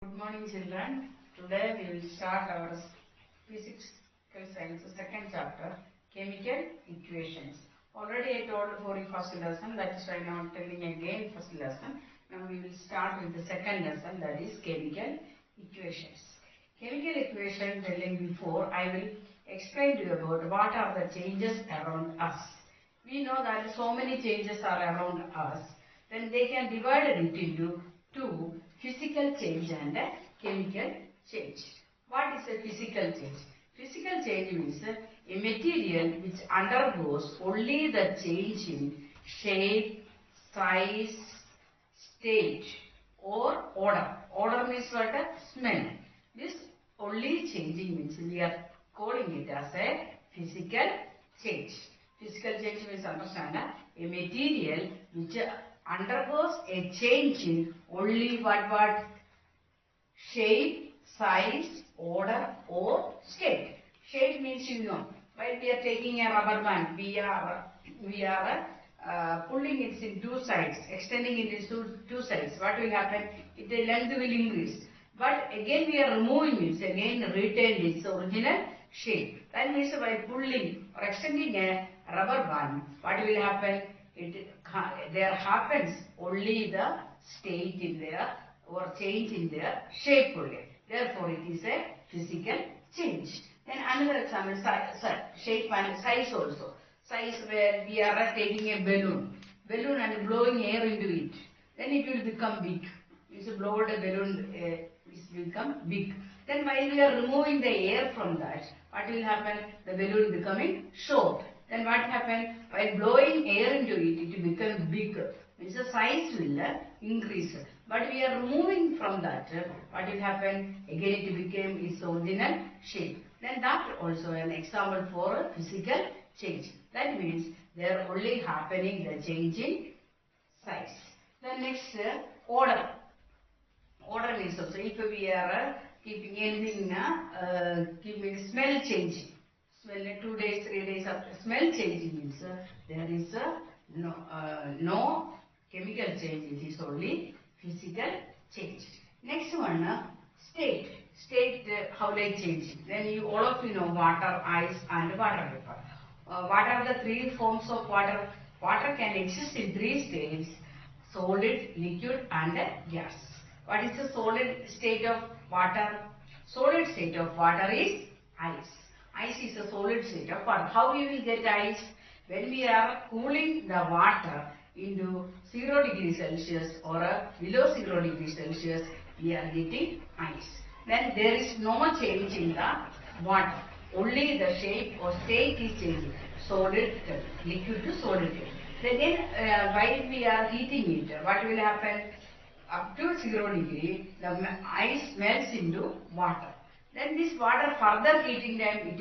Good morning, children. Today we will start our physical science second chapter, chemical equations. Already I told for the first lesson, that is why now I am telling again first lesson. Now we will start with the second lesson, that is chemical equations. Chemical equation telling before, I will explain to you about what are the changes around us. We know that so many changes are around us. Then they can divide it into two: physical change and chemical change. What is a physical change? Physical change means a material which undergoes only the change in shape, size, state or odor. Odor means what? Smell. This only changing means we are calling it as a physical change. Physical change means understand a material which undergoes a change in only what? Shape, size, odor or state. Shape means while we are taking a rubber band, we are pulling it in two sides, extending it into two sides. What will happen? The length will increase. But again we are removing it, again retain its original shape. That means while pulling or extending a rubber band, what will happen? There happens only the state in there or change in their shape only. Therefore, it is a physical change. Then another example, shape and size also. Size where we are taking a balloon and blowing air into it. Then it will become big. If you blow a balloon, it will become big. Then while we are removing the air from that, what will happen? The balloon becoming short. Then what happen? While blowing air into it, it will become bigger. Means the size will increase. But we are removing from that. What will happen? Again it became its original shape. Then that also an example for a physical change. That means they are only happening the change in size. The next order. Order means also if we are keeping anything, keeping smell changing. Smell 2 days, 3 days after smell changing means there is no chemical change. It is only physical change. Next one, state. State how they change. Then all of you know water, ice and water vapor. What are the three forms of water? Water can exist in three states: solid, liquid and gas. What is the solid state of water? Solid state of water is ice. Ice is a solid state of water. How we will get ice? When we are cooling the water into 0 degree Celsius or below 0 degree Celsius, we are getting ice. Then there is no change in the water. Only the shape or state is changing. Solid, liquid to solid. Then while we are heating it, what will happen? Up to 0 degree, the ice melts into water. Then this water further heating time, it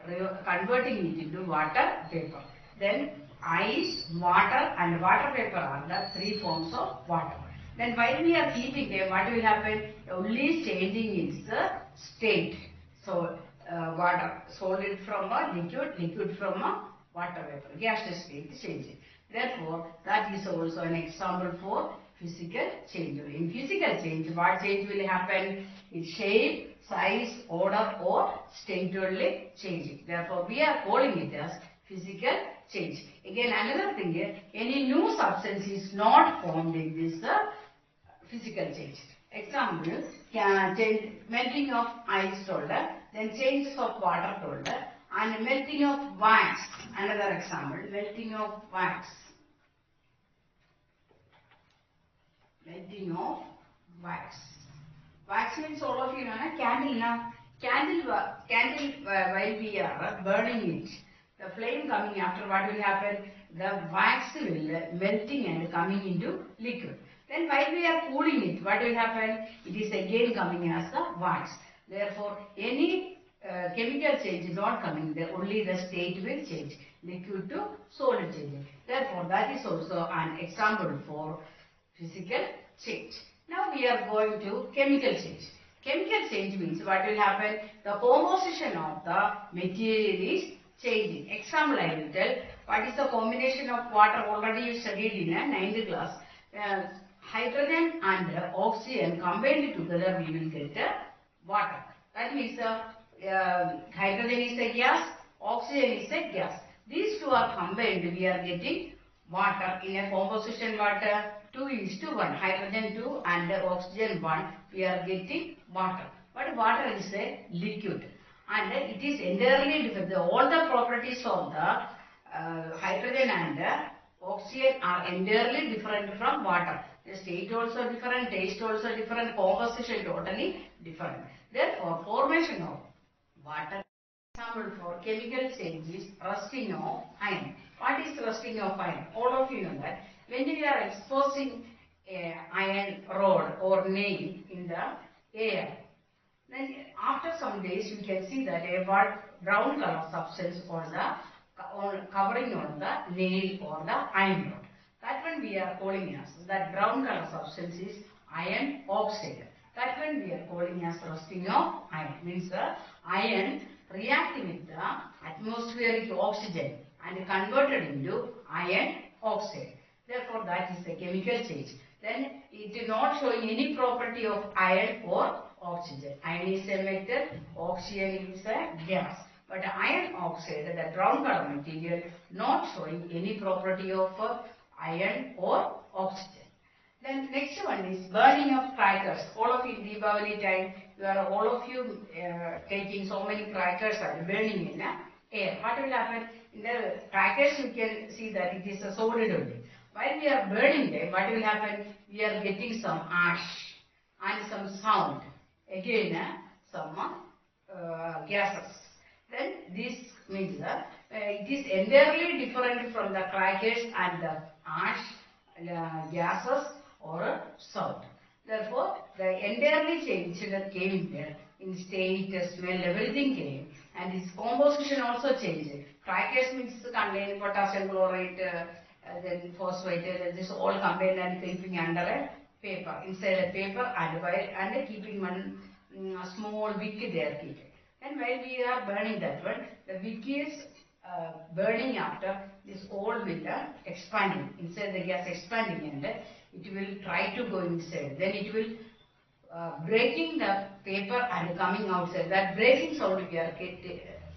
will converting it into water vapor. Then ice, water and water vapor are the three forms of water. Then while we are heating them, what will happen? Only changing is the state. So water, solid from a liquid, liquid from a water vapor, gaseous state changing. Therefore, that is also an example for physical change. In physical change, what change will happen? In shape, size, order or state only changing. Therefore, we are calling it as physical change. Again, another thing is, any new substance is not formed in this physical change. Example, melting of ice told, then changes of water told, and melting of wax. Another example, melting of wax. Melting of wax. Wax means all of you know, candle. Candle while we are burning it, the flame coming after, what will happen? The wax will melting and coming into liquid. Then while we are cooling it, what will happen? It is again coming as the wax. Therefore, any chemical change is not coming there, only the state will change, liquid to solid changing. Therefore, that is also an example for physical change. Now we are going to chemical change. Chemical change means what will happen? The composition of the material is changing. Example I will tell. What is the combination of water? Already you studied in a 9th class. hydrogen and oxygen combined together, we will get water. That means hydrogen is a gas, oxygen is a gas. These two are combined, we are getting water in a composition water 2:1. Hydrogen 2 and oxygen 1, we are getting water. But water is a liquid and it is entirely different. All the properties of the hydrogen and oxygen are entirely different from water. The state also different, taste also different, composition totally different. Therefore, formation of water. Example for chemical change is rusting of iron. What is rusting of iron? All of you know that when we are exposing a iron rod or nail in the air, then after some days you can see that a brown color substance on the covering on the nail or the iron rod. That one we are calling as, that brown color substance is iron oxide. That one we are calling as rusting of iron. Means the iron react with the atmospheric oxygen and converted into iron oxide. Therefore, that is a chemical change. Then it is not showing any property of iron or oxygen. Iron is a metal, oxygen is a gas. But iron oxide, the brown color material, not showing any property of iron or oxygen. Then next one is burning of crackers. All of you in Deepavali time, all of you taking so many crackers and burning in air. What will happen? In the crackers you can see that it is a solid only. While we are burning them, what will happen? We are getting some ash and some sound. Again, some gases. Then this means it is entirely different from the crackers and the ash, gases or sound. Therefore, the entirely changed chemical in state, smell, everything came, and its composition also changed. Crackers means contain potassium chloride, then phosphate, this all combined and keeping under a paper, inside a paper and keeping one small wick there keeping. And while we are burning that one, the wick is burning after this all will expanding, inside the gas expanding, and it will try to go inside. Then it will breaking the paper and coming outside. That breaking sound we are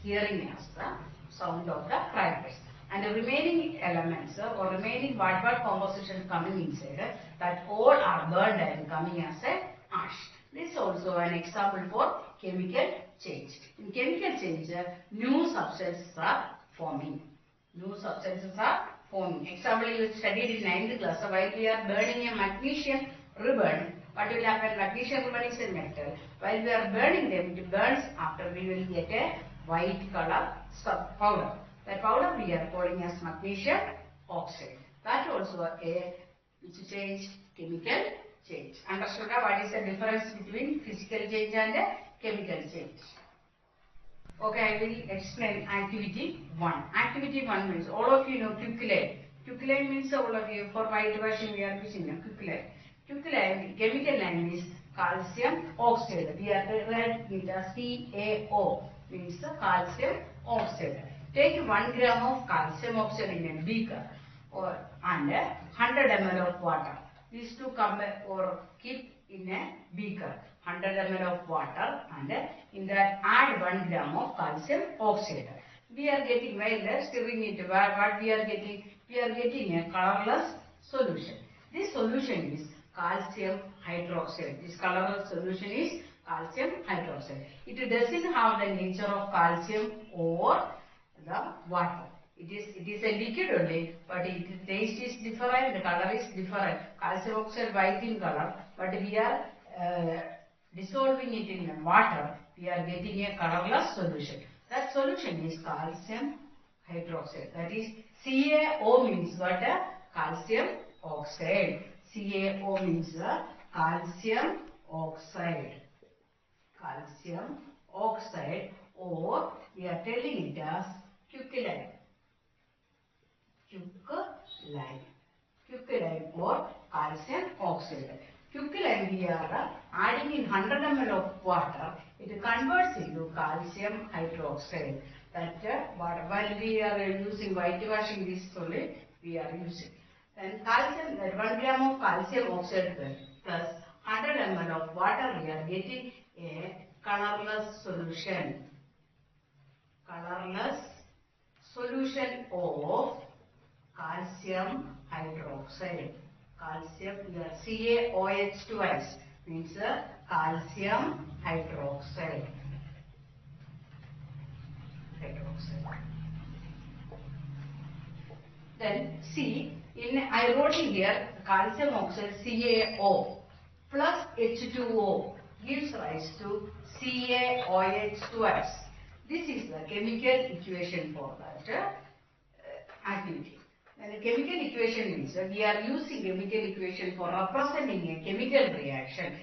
hearing as the sound of the crackers. And the remaining elements or remaining what composition coming inside, that all are burned and coming as a ash. This is also an example for chemical change. In chemical change, new substances are forming. New substances are forming. Example, you studied in 9th class. So while we are burning a magnesium ribbon, what will happen? Magnesium ribbon is a metal. While we are burning them, it burns. After we will get a white color powder. That powder we are calling as magnesium oxide. That also a which change, chemical change. Understood what is the difference between physical change and chemical change? Okay, I will explain activity 1. Activity 1 means all of you know quicklime. Quicklime means all of you for whitewashing we are using a quicklime. Quicklime, chemical name is calcium oxide. We are read with the CaO means calcium oxide. Take 1 gram of calcium oxide in a beaker and 100 ml of water. These two come or keep in a beaker. 100 ml of water and in that add 1 gram of calcium oxide. We are getting, while stirring it, what we are getting? We are getting a colorless solution. This solution is calcium hydroxide. This colorless solution is calcium hydroxide. It doesn't have the nature of calcium or the water. It is a liquid only, but its taste is different, the color is different. Calcium oxide white in color, but we are dissolving it in water, we are getting a colorless solution. That solution is calcium hydroxide. That is CaO means what? Calcium oxide. CaO means calcium oxide. Calcium oxide, or we are telling it as quicklime. Quicklime or calcium oxide. Quicklime we are adding in 100 ml of water, it converts into calcium hydroxide. That water, while we are using whitewashing this solid, we are using. Then calcium, that 1 gram of calcium oxide plus 100 ml of water, we are getting a colorless solution. Colorless solution of calcium hydroxide. Calcium, here CaOH twice means calcium hydroxide. Then see, I wrote in here calcium oxide CaO plus H2O gives rise to CaOH twice. This is the chemical equation for that activity. And the chemical equation means we are using chemical equation for representing a chemical reaction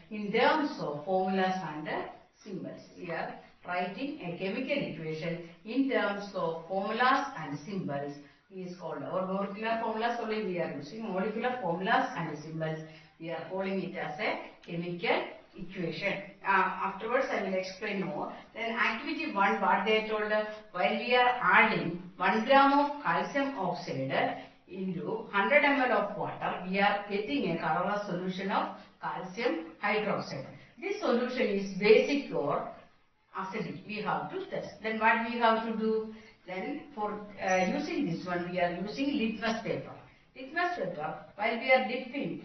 in terms of formulas and symbols. We are writing a chemical equation in terms of formulas and symbols is called, or molecular formulas only we are using, molecular formulas and symbols, we are calling it as a chemical equation. Afterwards I will explain more. Then activity 1, what they told, while we are adding 1 gram of calcium oxide into 100 ml of water, we are getting a colorless solution of calcium hydroxide. This solution is basic or acidic. We have to test. Then what we have to do? Then for using this one, we are using litmus paper. Litmus paper, while we are dipping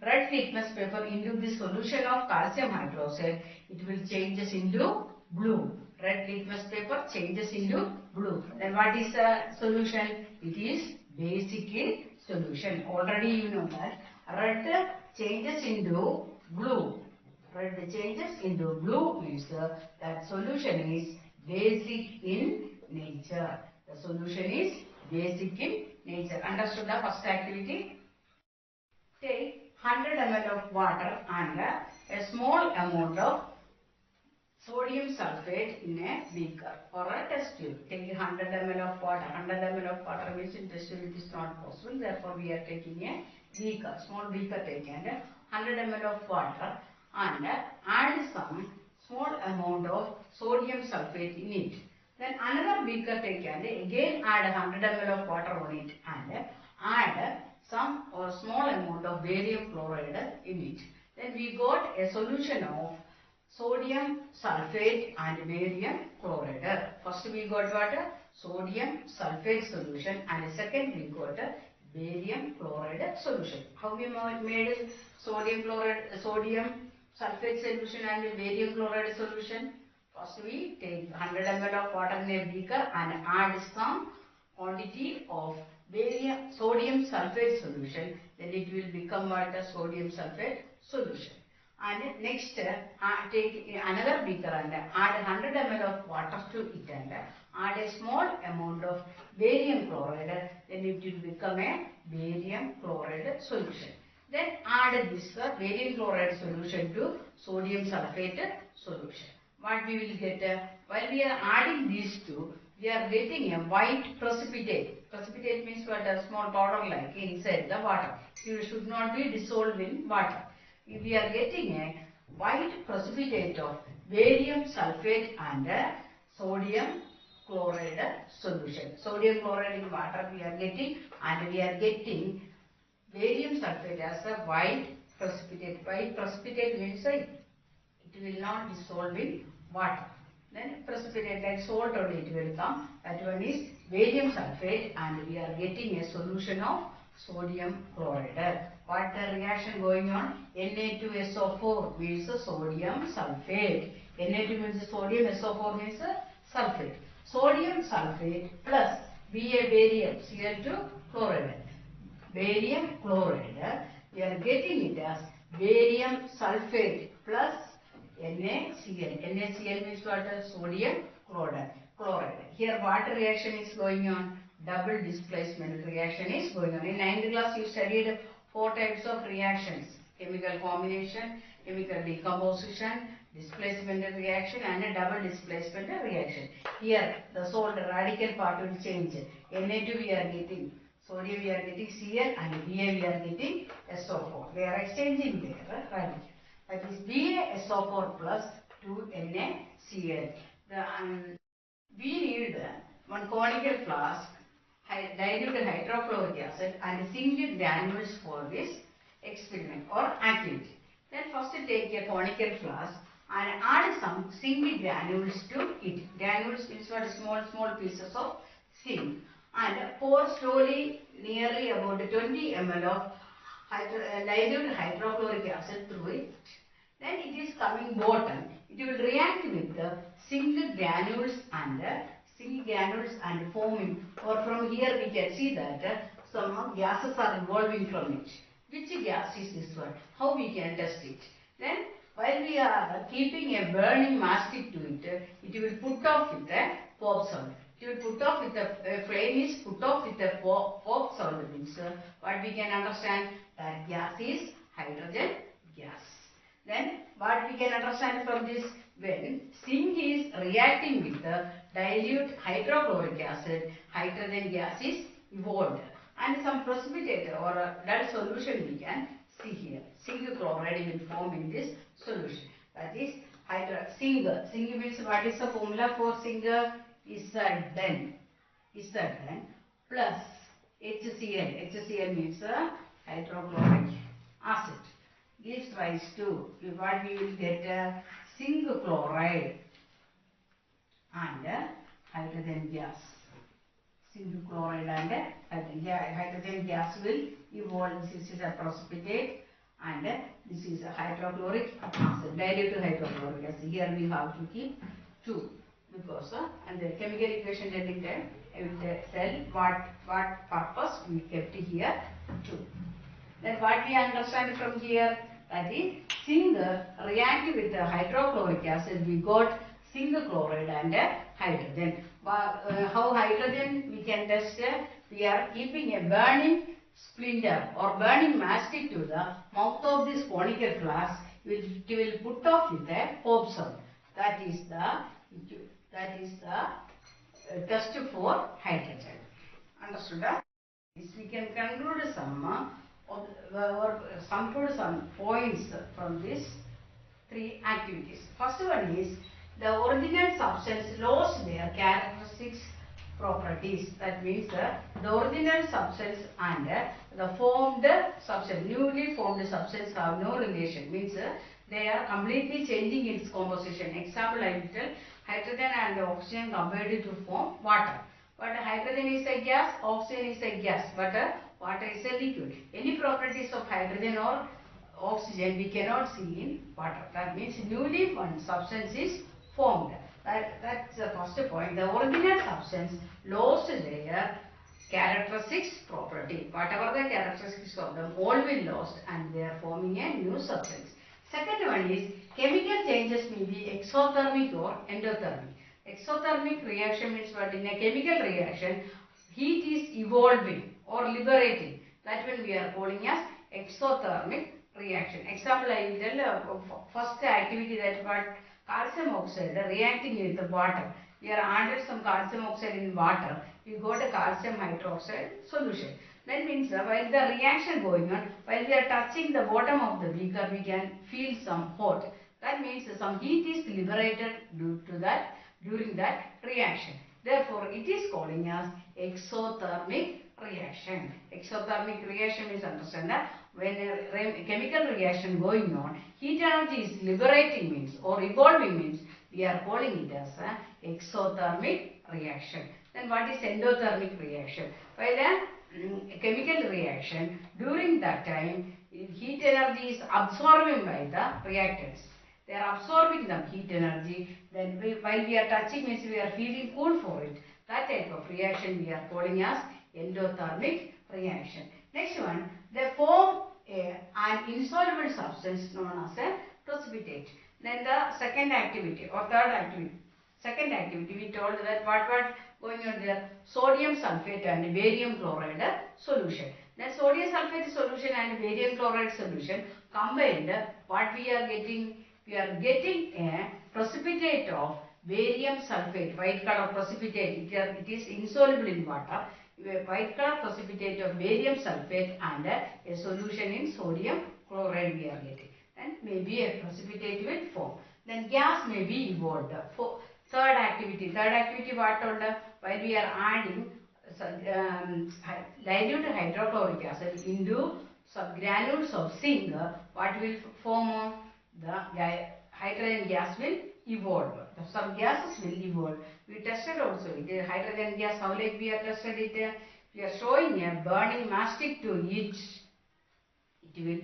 red litmus paper into the solution of calcium hydroxide, it will changes into blue. Red litmus paper changes into blue. Then what is the solution? It is basic solution. Already you know that red changes into blue. Red changes into blue means that solution is basic in nature. The solution is basic in nature. Understood the first activity? Take 100 ml of water and a small amount of sodium sulfate in a beaker or a test tube. Take 100 ml of water. 100 ml of water means in test tube it is not possible. Therefore, we are taking a beaker, small beaker taken, 100 ml of water and add some small amount of sodium sulfate in it. Then another beaker taken, again add 100 ml of water on it and add some or small amount of barium chloride in it. Then we got a solution of sodium sulfate and barium chloride. First we got what? Sodium sulfate solution, and second we got barium chloride solution. How we made sodium sulfate solution and barium chloride solution? First we take 100 ml of water in a beaker and add some quantity of sodium sulfate solution. Then it will become what? Sodium sulfate solution. And next take another beaker and add 100 ml of water to it and add a small amount of barium chloride. Then it will become a barium chloride solution. Then add this barium chloride solution to sodium sulfate solution. What we will get? While we are adding these two, we are getting a white precipitate. Precipitate means what? A small powder like inside the water. It should not be dissolved in water. We are getting a white precipitate of barium sulfate and sodium chloride solution. Sodium chloride in water we are getting, and we are getting barium sulfate as a white precipitate. White precipitate means it will not dissolve in water. Then precipitate like salt only it will come. That one is barium sulfate, and we are getting a solution of sodium chloride. What the reaction going on? Na2SO4 means sodium sulfate. Na2 means sodium, SO4 means sulfate. Sodium sulfate plus barium, Cl2 chloride. Barium chloride, we are getting it as barium sulfate plus NaCl. NaCl means what? Sodium chloride. Here what reaction is going on? Double displacement reaction is going on. In 9th class you studied 4 types of reactions: chemical combination, chemical decomposition, displacement reaction and a double displacement reaction. Here the salt radical part will change. Na2 we are getting sodium, we are getting Cl, and Ba we are getting SO4. They are exchanging their radical. That is BaSO4 plus 2NaCl. We need one conical flask dilute hydrofluoric acid and single granules for this experiment or activity. Then first take a conical flask and add some single granules to it. Granules means what? Small pieces of zinc, and pour slowly nearly about 20 ml of dilute hydrofluoric acid through it. Then it is coming bottom. It will react with the single granules and forming. Or from here we can see that some gases are evolving from it. Which gas is this one? How we can test it? Then while we are keeping a burning mastic to it, it will put off with a pop sound. It will put off with the flame is put off with the pop sound means what we can understand, that gas is hydrogen gas. Then what we can understand from this, when zinc is reacting with the dilute hydrochloric acid, hydrogen gas is evolved and some precipitate or a dull solution we can see here. Zinc chloride will form in this solution. That is zinc. Zinc means what is the formula for zinc? Zn plus HCl. HCl means hydrochloric acid. Gives rise to what we will get zinc chloride and hydrogen gas. Zinc chloride and hydrogen gas will evolve. This is a precipitate and this is a hydrochloric acid, dilute hydrochloric acid. Here we have to keep 2 because and the chemical equation telling time I will tell what purpose we kept here 2. Then what we understand from here, that is zinc react with the hydrochloric acid, we got zinc chloride and hydrogen. How hydrogen we can test? We are keeping a burning splinter or burning mastic to the mouth of this conical flask. It will put off with a pop sound. That is the test for hydrogen. Understood? We can conclude some some points from these 3 activities. First one is the original substance lost their characteristics properties. That means the original substance and the formed substance, newly formed substance have no relation. Means they are completely changing its composition. Example I will tell, hydrogen and oxygen combined to form water. But hydrogen is a gas, oxygen is a gas, but water is a liquid. Any properties of hydrogen or oxygen we cannot see in water. That means newly one substance is formed. That's the first point. The original substance lost their characteristics property. Whatever the characteristics of them, all will lost and they are forming a new substance. Second one is chemical changes may be exothermic or endothermic. Exothermic reaction means what? In a chemical reaction, heat is evolving or liberating. That one we are calling as exothermic reaction. Example I will tell first activity, that what calcium oxide reacting with the water. We are added some calcium oxide in water. We got a calcium hydroxide solution. That means while the reaction going on, while we are touching the bottom of the beaker, we can feel some hot. That means some heat is liberated during that reaction. Therefore, it is calling as exothermic reaction. Exothermic reaction is understand that when a chemical reaction going on, heat energy is liberating means or evolving means, we are calling it as exothermic reaction. Then what is endothermic reaction? While a chemical reaction, during that time, heat energy is absorbed by the reactants. They are absorbing the heat energy. Then while we are touching means we are feeling cool for it. That type of reaction we are calling as endothermic reaction. Next one, they form an insoluble substance known as a precipitate. Then the second activity or third activity. Second activity we told that what going on there, sodium sulfate and barium chloride solution. Then sodium sulfate solution and barium chloride solution combined, what we are getting? We are getting a precipitate of barium sulfate, white color precipitate. It is insoluble in water. A white color precipitate of barium sulfate and a solution in sodium chloride we are getting. And maybe a precipitate will form. Then gas may be evolved. For third activity what told? While we are adding dilute hydrochloric acid into some granules of zinc, what will form? The hydrogen gas will evolve. Some gases will evolve. We tested also the hydrogen gas. How like we have tested it? We are showing a burning mastic to each. It will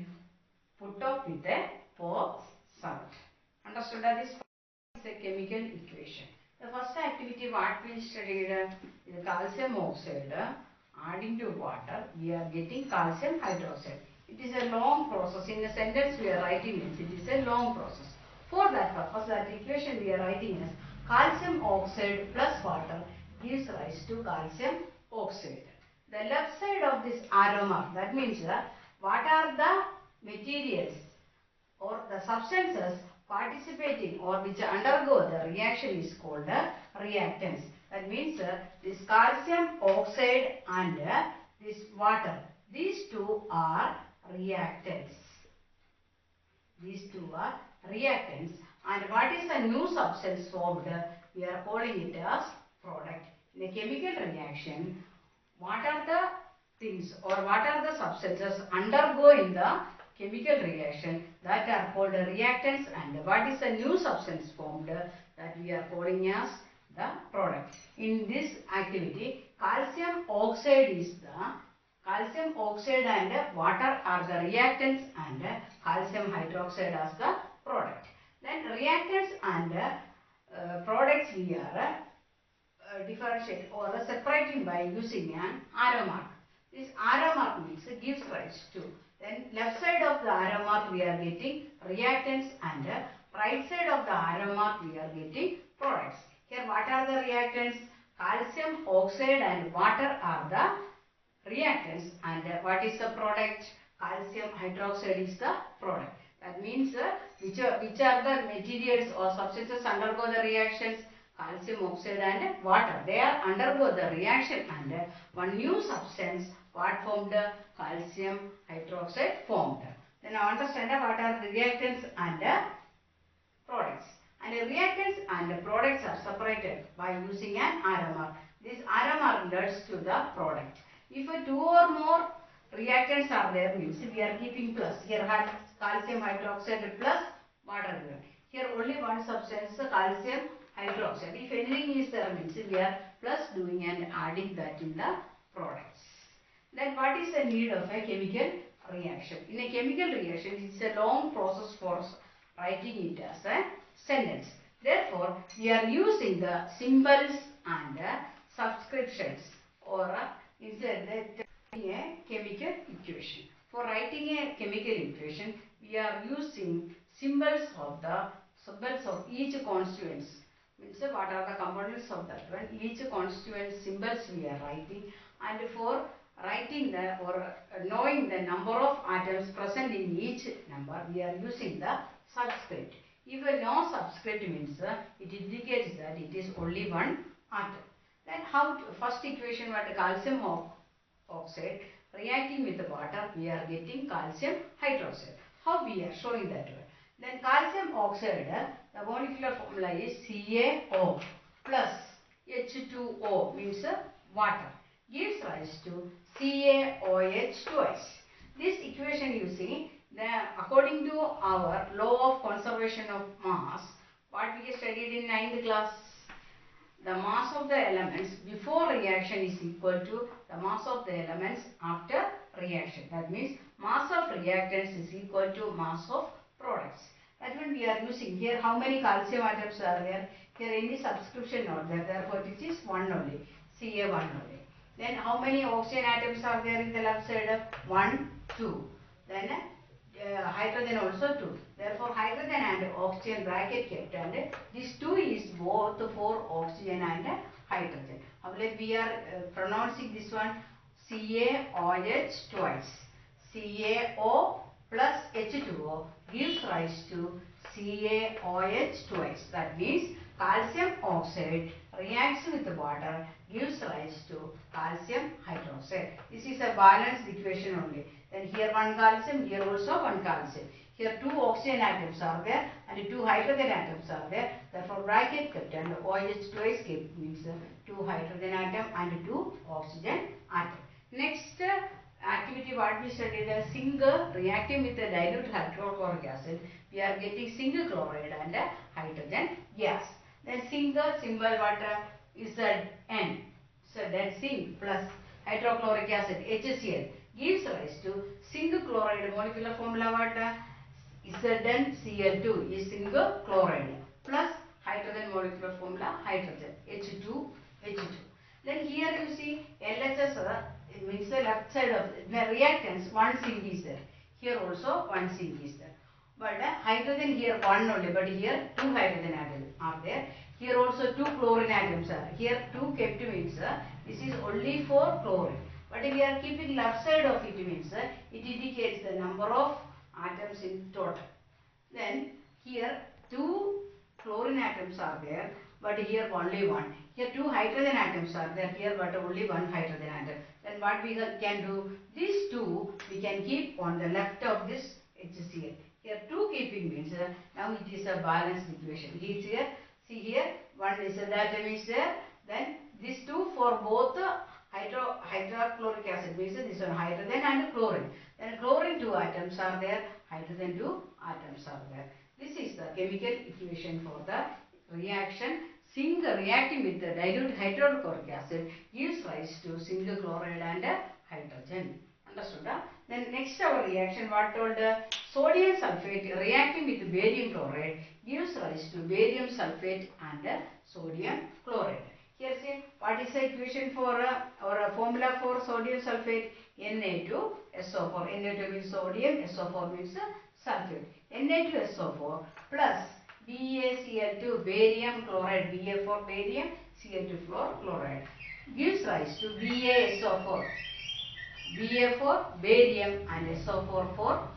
put off with a pore salt. Understood that this is a chemical equation. The first activity what we studied is calcium oxide adding to water. We are getting calcium hydroxide. It is a long process. In a sentence we are writing it. It is a long process. For that purpose, that equation we are writing as calcium oxide plus water gives rise to calcium oxide. The left side of this arrow mark, that means what are the materials or the substances participating or which undergo the reaction is called reactants. That means this calcium oxide and this water, these two are reactants. These two are reactants. And what is the new substance formed? We are calling it as product. In a chemical reaction, what are the things or what are the substances undergoing the chemical reaction that are called reactants, and what is the new substance formed that we are calling as the product. In this activity, calcium oxide and water are the reactants and calcium hydroxide as the product. Then reactants and products we are differentiate or separating by using an arrow mark. This arrow mark means gives rise to. Then left side of the arrow mark we are getting reactants and right side of the arrow mark we are getting products. Here what are the reactants? Calcium oxide and water are the reactants, and what is the product? Calcium hydroxide is the product. That means which are the materials or substances undergo the reactions? Calcium oxide and water. They are undergo the reaction, and one new substance what formed? Calcium hydroxide formed. Then now understand what are reactants and products. And reactants and products are separated by using an arrow mark. This arrow mark leads to the product. If two or more reactants are there, means we are keeping plus. Here had calcium hydroxide plus water given. Here only one substance, calcium hydroxide. If anything is there, means we are plus doing and adding that in the products. Then what is the need of a chemical reaction? In a chemical reaction, it is a long process for writing it as a sentence. Therefore, we are using the symbols and subscriptions or instead a chemical equation. For writing a chemical equation, we are using symbols of each constituents. Means what are the components of that one? Each constituent symbols we are writing, and for writing the or knowing the number of atoms present in each number, we are using the subscript. If no subscript means it indicates that it is only one atom. Then how to, first equation what calcium oxide reacting with the water, we are getting calcium hydroxide. How we are showing that one? Then calcium oxide, the molecular formula is CaO plus H2O means water, gives rise to CaOH twice. This equation you see, according to our law of conservation of mass, what we studied in 9th class, the mass of the elements before reaction is equal to the mass of the elements after reaction. That means mass of reactants is equal to mass of products. That when we are using here, how many calcium atoms are there? Here any subscription not there, therefore it is one only, Ca1 only. Then how many oxygen atoms are there in the left side? 1, 2. Then hydrogen also 2. Therefore hydrogen and oxygen bracket kept, and this 2 is both for oxygen and hydrogen. How like we are pronouncing this one? CaOH twice. CaO plus H2O gives rise to CaOH twice. That means calcium oxide reacts with water, gives rise to calcium hydroxide. This is a balanced equation only. Then here one calcium, here also one calcium. Here 2 oxygen atoms are there and 2 hydrogen atoms are there. Therefore bracket kept and OH twice kept means 2 hydrogen atom and 2 oxygen atom. Next activity what we studied is zinc reacting with the dilute hydrochloric acid. We are getting zinc chloride and hydrogen gas. Then zinc symbol what is N. So then zinc plus hydrochloric acid HCl gives rise to zinc chloride. Molecular formula what? ZnCl2 is zinc chloride plus hydrogen molecular formula hydrogen H2. Then here you see LHS it means the left side of the reactants, one zinc is there. Here also one zinc is there. But hydrogen here one only, but here 2 hydrogen atoms are there. Here also 2 chlorine atoms are. Here 2 kept means this is only for chlorine. But we are keeping left side of it means it indicates the number of atoms in total. Then here 2 chlorine atoms are there, but here only one. Here 2 hydrogen atoms are there, here but only 1 hydrogen atom. Then what we can do? These 2 we can keep on the left of this HCl. Here 2 keeping means now it is a balanced equation. He is here, see here, one is atom is there. Then these 2 for both hydrochloric acid means this one hydrogen and chlorine. Then chlorine 2 atoms are there, hydrogen 2 atoms are there. This is the chemical equation for the reaction. Zinc reacting with the dilute hydrochloric acid gives rise to zinc chloride and hydrogen. Understood? Then next our reaction what told? Sodium sulfate reacting with barium chloride gives rise to barium sulfate and sodium chloride. Here see what is the equation for or a formula for sodium sulfate? Na2SO4. Na2 means sodium, SO4 means sulfate. Na2SO4 plus BaCl2 barium chloride, Ba for barium, Cl2 for chloride gives rise to BaSO4. Ba for barium and SO4 for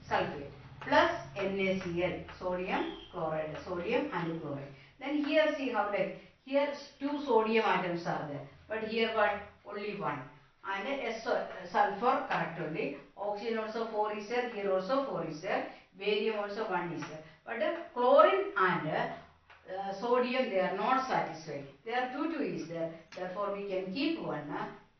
sulfate plus NaCl sodium chloride, sodium and chloride. Then here see how like here 2 sodium atoms are there, but here what? Only 1. And sulfur correct only. Oxygen also 4 is there, here also 4 is there. Barium also 1 is there. But chlorine and sodium they are not satisfied. There 2 is there. Therefore we can keep 1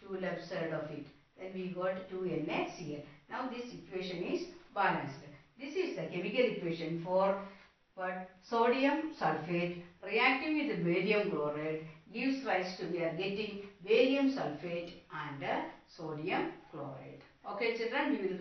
to left side of it. Then we got 2NaCl. Now this equation is balanced. This is the chemical equation for what? Sodium sulfate reacting with barium chloride gives rise to we are getting barium sulfate and sodium chloride. Okay children, we will